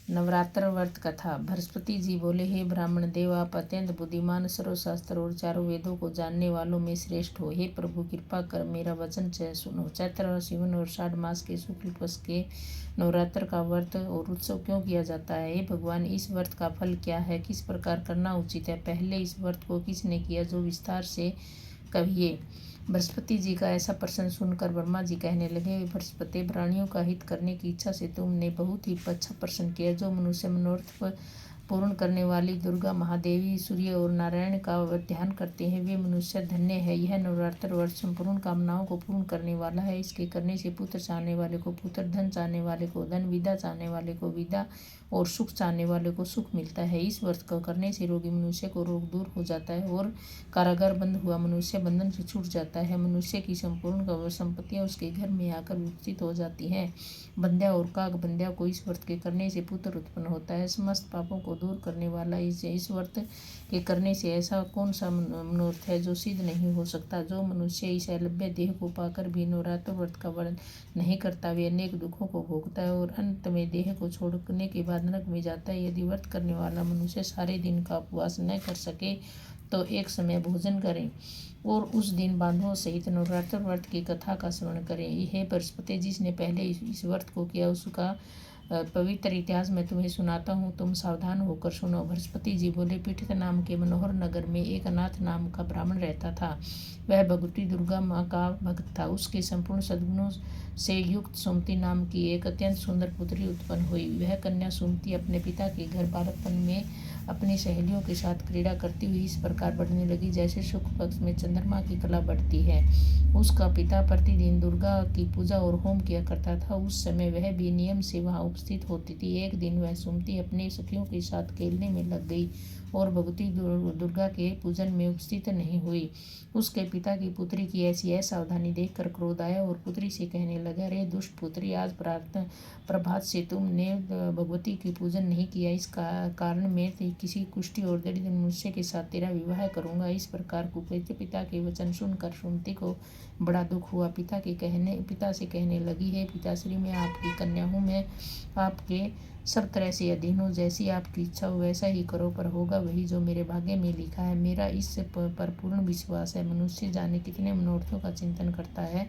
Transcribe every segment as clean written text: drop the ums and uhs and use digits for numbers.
नवरात्र व्रत कथा। बृहस्पति जी बोले, हे ब्राह्मण देव, आप अत्यंत बुद्धिमान, सर्वशास्त्र और चारों वेदों को जानने वालों में श्रेष्ठ हो। हे प्रभु, कृपा कर मेरा वचन सुनो। चैत्र शिवन और 6 मास के शुक्ल पक्ष के नवरात्र का व्रत और उत्सव क्यों किया जाता है? हे भगवान, इस व्रत का फल क्या है? किस प्रकार करना उचित है? पहले इस व्रत को किसने किया, जो विस्तार से कहिए। बृहस्पति जी का ऐसा प्रश्न सुनकर ब्रह्मा जी कहने लगे, बृहस्पति, प्राणियों का हित करने की इच्छा से तुमने बहुत ही अच्छा प्रश्न किया। जो मनुष्य मनोरथ पूर्ण करने वाली दुर्गा, महादेवी, सूर्य और नारायण का ध्यान करते हैं, वे मनुष्य धन्य है। यह नवरात्र व्रत संपूर्ण कामनाओं को पूर्ण करने वाला है। इसके करने से पुत्र चाहने वाले को पुत्र, धन चाहने वाले को धन, विद्या चाहने वाले को विद्या और सुख चाहने वाले को सुख मिलता है। इस व्रत को करने से रोगी मनुष्य को रोग दूर हो जाता है और कारागार बंद हुआ मनुष्य बंधन से छूट जाता है। मनुष्य की संपूर्ण संपत्तियां उसके घर में आकर विकसित हो जाती हैं। बंध्या और काग बंध्या को इस व्रत के करने से पुत्र उत्पन्न होता है। समस्त पापों को दूर करने वाला इस व्रत के करने से ऐसा कौन सा मनोरथ है जो सिद्ध नहीं हो सकता? जो मनुष्य इस अलभ्य देह को पाकर भी नवरात्र व्रत का व्रत नहीं करता, वे अनेक दुखों को भोगता है और अंत में देह को छोड़ने के बाद नरक में जाता है। यदि व्रत करने वाला मनुष्य सारे दिन का उपवास न कर सके तो एक समय भोजन करें और उस दिन बांधवों सहित नवरात्र व्रत की कथा का स्मरण करें। हे बृहस्पति, जिसने पहले इस व्रत को किया उसका पवित्र इतिहास मैं तुम्हें सुनाता हूँ, तुम सावधान होकर सुनो। बृहस्पति जी बोले, पीठित नाम के मनोहर नगर में एक अनाथ नाम का ब्राह्मण रहता था। वह भगवती दुर्गा माँ का भक्त था। उसके संपूर्ण सद्गुणों से युक्त सुमति नाम की एक अत्यंत सुंदर पुत्री उत्पन्न हुई। वह कन्या सुमति अपने पिता के घर बालकपन में अपनी सहेलियों के साथ क्रीड़ा करती हुई इस प्रकार बढ़ने लगी, जैसे शुक्ल पक्ष में चंद्रमा की कला बढ़ती है। उसका पिता प्रतिदिन दुर्गा की पूजा और होम किया करता था। उस समय वह भी नियम से वहां उपस्थित होती थी। एक दिन वह सुमति अपने सखियों के साथ खेलने में लग गई और भगवती दुर्गा के पूजन में उपस्थित नहीं हुई। उसके पिता की पुत्री की ऐसी असावधानी देखकर क्रोध आया और पुत्री से कहने लगा, रे दुष्ट पुत्री, आज प्रभात से तुमने भगवती की पूजन नहीं किया। इस कारण मैं किसी कुष्ठी और दरिद्र मनुष्य के साथ तेरा विवाह करूंगा। इस प्रकार कुपित पिता के वचन सुनकर सुमति को बड़ा दुख हुआ। पिता से कहने लगी, हे पिताश्री, मैं आपकी कन्या हूँ, मैं आपके सब तरह से अधीन हूँ। जैसी आपकी इच्छा हो वैसा ही करो, पर होगा वही जो मेरे भाग्य में लिखा है। मेरा इस पर पूर्ण विश्वास है। मनुष्य जाने कितने मनोरथों का चिंतन करता है,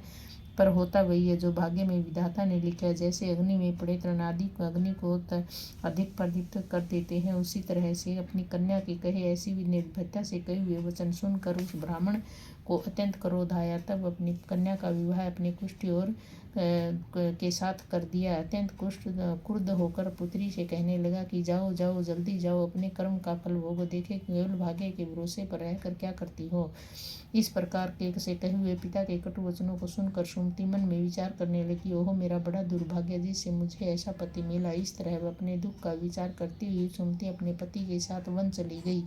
पर होता वही है जो भाग्य में विधाता ने लिखा है। जैसे अग्नि में पड़े तृण आदि अग्नि को अधिक प्रदीप्त कर देते हैं, उसी तरह से अपनी कन्या के कहे ऐसी निर्भयता से कहे हुए वचन सुनकर उस ब्राह्मण को अत्यंत क्रोध आया। तब अपनी कन्या का विवाह अपने कुष्ठ और के साथ कर दिया। अत्यंत क्रुद्ध होकर पुत्री से कहने लगा कि जाओ जाओ, जल्दी जाओ, अपने कर्म का फल भोगो। देखे केवल भाग्य के भरोसे पर रहकर क्या करती हो। इस प्रकार के से कहे हुए पिता के कटु वचनों को सुनकर सुमति मन में विचार करने लगी, ओह मेरा बड़ा दुर्भाग्य, जिससे मुझे ऐसा पति मिला। इस तरह वह अपने दुख का विचार करती हुई सुमति अपने पति के साथ वन चली गई।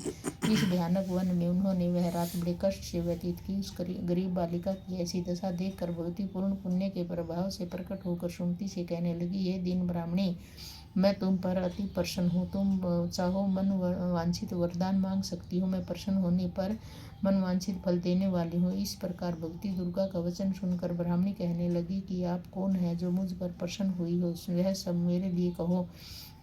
इस भयानक वन में उन्होंने वह रात बड़े कष्ट से व्यतीत की। उस गरीब बालिका की ऐसी दशा देखकर भगवती पूर्ण पुण्य के प्रभाव से प्रकट होकर सुमति से कहने लगी, ये दीन ब्राह्मणी, मैं तुम पर अति प्रसन्न हूँ। तुम चाहो मन वांछित वरदान मांग सकती हो। मैं प्रसन्न होने पर मन वांछित फल देने वाली हूँ। इस प्रकार भगवती दुर्गा का वचन सुनकर ब्राह्मणी कहने लगी कि आप कौन है जो मुझ पर प्रसन्न हुई हो, वह सब मेरे लिए कहो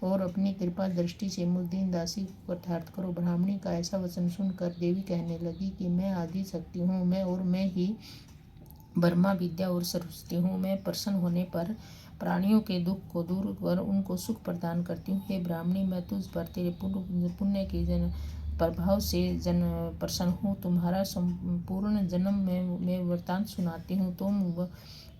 और अपनी कृपा दृष्टि से मुझ दीन दासी को कृतार्थ करो। ब्राह्मणी का ऐसा वचन सुनकर देवी कहने लगी कि मैं आदि शक्ति हूँ, मैं ही ब्रह्मा विद्या और सरस्वती हूँ। मैं प्रसन्न होने पर प्राणियों के दुख को दूर कर उनको सुख प्रदान करती हूँ। हे ब्राह्मणी, मैं तुझ पर तेरे पुण्य के प्रभाव से प्रसन्न हूँ। तुम्हारा संपूर्ण जन्म में वृत्तांत सुनाती हूँ। तुम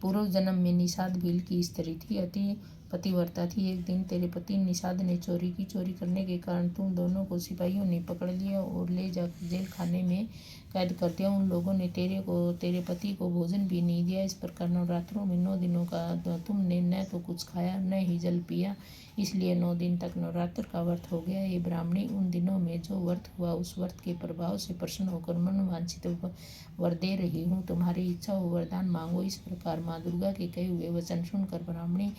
पूर्व जन्म में निषाद भील की स्त्री थी, अति पतिव्रता थी। एक दिन तेरे पति निषाद ने चोरी की। चोरी करने के कारण तुम दोनों को सिपाहियों ने पकड़ लिया और ले जाकर जेल खाने में कैद कर दिया। उन लोगों ने तेरे पति को भोजन भी नहीं दिया। इस प्रकार नवरात्रों में 9 दिनों का तुमने न तो कुछ खाया न ही जल पिया, इसलिए 9 दिन तक नवरात्र का व्रत हो गया। ये ब्राह्मणी, उन दिनों में जो व्रत हुआ उस व्रत के प्रभाव से प्रसन्न होकर मन वांछित वर दे रही हूँ। तुम्हारी इच्छा हो वरदान मांगो। इस प्रकार माँ दुर्गा के कहे हुए वचन सुनकर ब्राह्मणी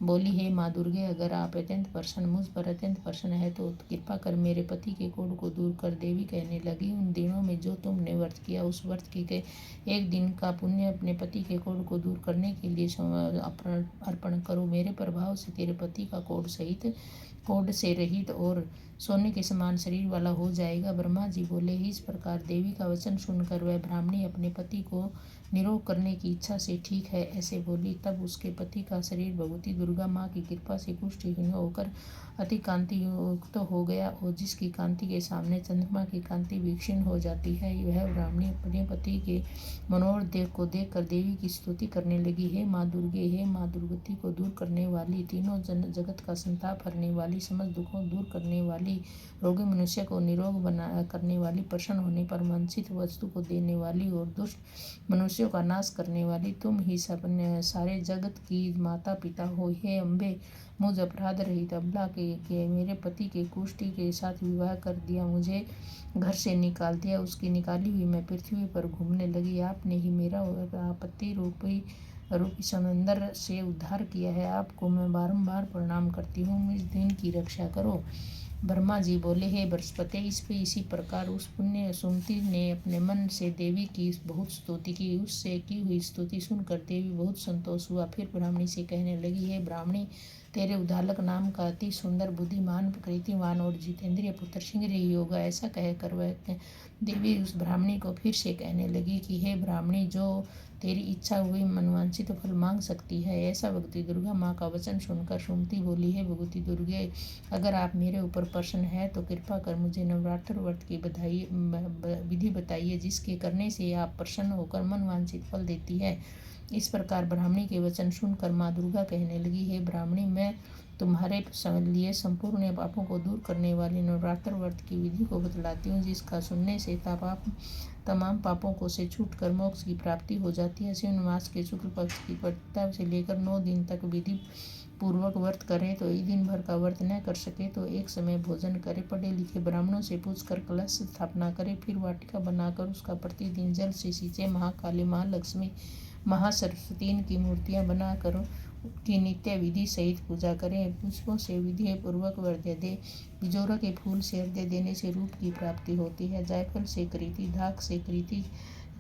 बोली, हे माँ दुर्गे, अगर आप अत्यंत प्रसन्न मुझ पर अत्यंत प्रसन्न है तो कृपा कर मेरे पति के कोढ़ को दूर कर। देवी कहने लगी, उन दिनों में जो तुम तुमने व्रत किया, उस व्रत के एक दिन का पुण्य अपने पति के कोढ़ को दूर करने के लिए अर्पण करो। मेरे प्रभाव से तेरे पति का कोढ़ से रहित और सोने के समान शरीर वाला हो जाएगा। ब्रह्मा जी बोले, इस प्रकार देवी का वचन सुनकर वह ब्राह्मणी अपने पति को निरोग करने की इच्छा से ठीक है ऐसे बोली। तब उसके पति का शरीर भगवती दुर्गा माँ की कृपा से पुष्टिहीन होकर अति कांति युक्त हो गया, और जिसकी कांति के सामने चंद्रमा की कांति भी क्षीण हो जाती है। वह ब्राह्मणी अपने पति के मनोरथ को देखकर देवी की स्तुति करने लगी। हे माँ दुर्गे, हे माँ दुर्गति को दूर करने वाली, तीनों जगत का संताप हरने वाली, समस्त दुखों दूर करने वाली, रोगी मनुष्य को निरोग करने वाली, प्रसन्न होने पर वांछित वस्तु को देने वाली और दुष्ट मनुष्यों का नाश करने वाली, तुम ही सारे जगत की माता पिता हो। हे अम्बे, मुझ अपराध रहित अबला के मेरे पति के कुष्ठी के साथ विवाह कर दिया, मुझे घर से निकाल दिया, उसकी निकाली हुई मैं पृथ्वी पर घूमने लगी। आपने ही मेरा आपत्ति रूपी समंदर से उद्धार किया है, आपको मैं बारंबार प्रणाम करती हूँ, मुझ दिन की रक्षा करो। ब्रह्मा जी बोले, हे बृहस्पति, इसी प्रकार उस पुण्य सुमति ने अपने मन से देवी की बहुत स्तुति की। उससे की हुई स्तुति सुनकर देवी बहुत संतोष हुआ। फिर ब्राह्मणी से कहने लगी, हे ब्राह्मणी, तेरे उद्दालक नाम का अति सुंदर, बुद्धिमान, कीर्तिमान और जितेंद्रिय पुत्र शीघ्र ही होगा। ऐसा कहकर वह देवी उस ब्राह्मणी को फिर से कहने लगी कि हे ब्राह्मणी, जो तेरी इच्छा हुई मनवांछित फल मांग सकती है। ऐसा भगवती दुर्गा माँ का वचन सुनकर सुमति बोली, है भगवती दुर्गे, अगर आप मेरे ऊपर प्रसन्न है तो कृपा कर मुझे नवरात्र व्रत की विधि बताइए, जिसके करने से आप प्रसन्न होकर मनवांछित फल देती है। इस प्रकार ब्राह्मणी के वचन सुनकर माँ दुर्गा कहने लगी, हे ब्राह्मणी, मैं तुम्हारे लिए संपूर्ण पापों को दूर करने वाली नवरात्र व्रत की विधि को बतलाती हूँ, जिसका सुनने से तमाम पापों को से छूटकर मोक्ष की प्राप्ति हो जाती है। श्रावण मास के शुक्ल पक्ष की प्रतिपदा से लेकर 9 दिन तक विधि पूर्वक व्रत करें, तो एक दिन भर का व्रत न कर सके तो एक समय भोजन करे, पढ़े लिखे ब्राह्मणों से पूछकर कलश स्थापना करे, फिर वाटिका बनाकर उसका प्रतिदिन जल से सींचे, महाकाली, महालक्ष्मी, महासरस्वती की मूर्तियां बनाकर की नित्य विधि सहित पूजा करें, पुष्पों से विधि पूर्वक अर्घ्य दे। बिजोरा के फूल से अर्घ्य देने से रूप की प्राप्ति होती है, जायफल से कृति, धाक से कृति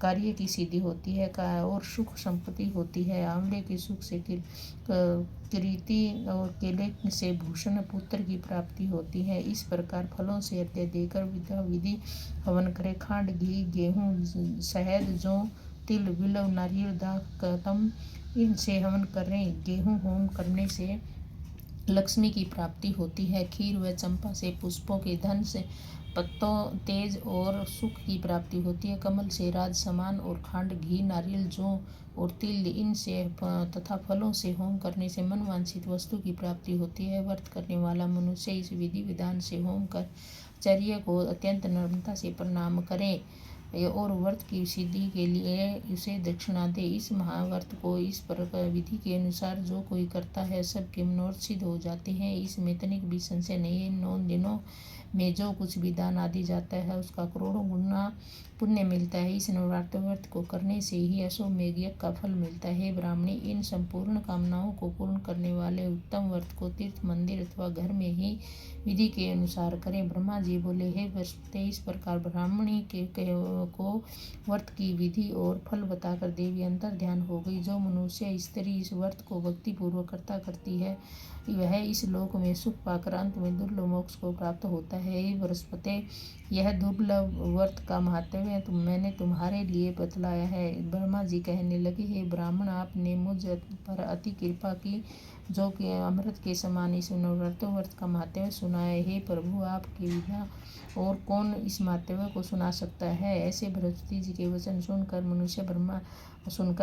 कार्य की सिद्धि होती है और सुख संपत्ति होती है, आंवले के सुख से कृति और केले से भूषण पुत्र की प्राप्ति होती है। इस प्रकार फलों से अर्घ्य देकर विधि हवन करें। खांड, घी, गेहूँ, शहद, जौ, तिल, विलव, नारियल, दाख, तम इनसे हवन करें। गेहूँ होम करने से लक्ष्मी की प्राप्ति होती है। खीर व चंपा से पुष्पों के धन से पत्तों, तेज और सुख की प्राप्ति होती है। कमल से राज समान और खांड, घी, नारियल, जौ और तिल इनसे तथा फलों से होम करने से मनवांछित वस्तु की प्राप्ति होती है। व्रत करने वाला मनुष्य इस विधि विधान से होम कर आचार्य को अत्यंत नम्रता से प्रणाम करे और व्रत की सिद्धि के लिए उसे दक्षिणा दे। इस महाव्रत को इस प्रकार विधि के अनुसार जो कोई करता है सबके मनोरथ सिद्ध हो जाते हैं, इसमें तनिक भी संशय नहीं है। 9 दिनों में जो कुछ भी दान आदि जाता है उसका करोड़ों गुना पुण्य मिलता है। इस नवरात्र व्रत को करने से ही अश्वमेध यज्ञ का फल मिलता है। ब्राह्मणी, इन संपूर्ण कामनाओं को पूर्ण करने वाले उत्तम व्रत को तीर्थ, मंदिर अथवा घर में ही विधि के अनुसार करें। ब्रह्मा जी बोले, हे बृहस्पति, इस प्रकार ब्राह्मणी को व्रत की विधि और फल बताकर देवी अंतर ध्यान हो गई। जो मनुष्य स्त्री इस व्रत को भक्ति पूर्वक करती है वह इस लोक में सुख पाकर अंत में दुर्लभ मोक्ष को प्राप्त होता है। हे बृहस्पति, यह दुर्लभ व्रत का महात्म्य मैंने तुम्हारे लिए बतलाया है। ब्रह्मा जी कहने लगे, हे ब्राह्मण, आपने मुझ पर अति कृपा की, जो कि अमृत के समान इस नवरात्र व्रत का महात्म्य सुनाया। हे प्रभु, आपके बिना और कौन इस महात्म्य को सुना सकता है। ऐसे बृहस्पति जी के वचन सुनकर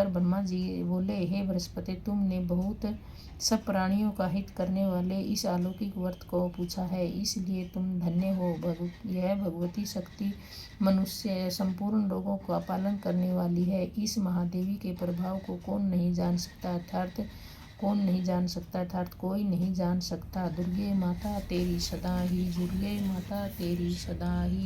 ब्रह्मा जी बोले, हे बृहस्पति, तुमने बहुत सब प्राणियों का हित करने वाले इस अलौकिक व्रत को पूछा है, इसलिए तुम धन्य हो। यह भगवती शक्ति मनुष्य संपूर्ण लोगों का पालन करने वाली है। इस महादेवी के प्रभाव को कौन नहीं जान सकता, अर्थात कोई नहीं जान सकता। दुर्गे माता तेरी सदा ही, दुर्गे माता तेरी सदा ही।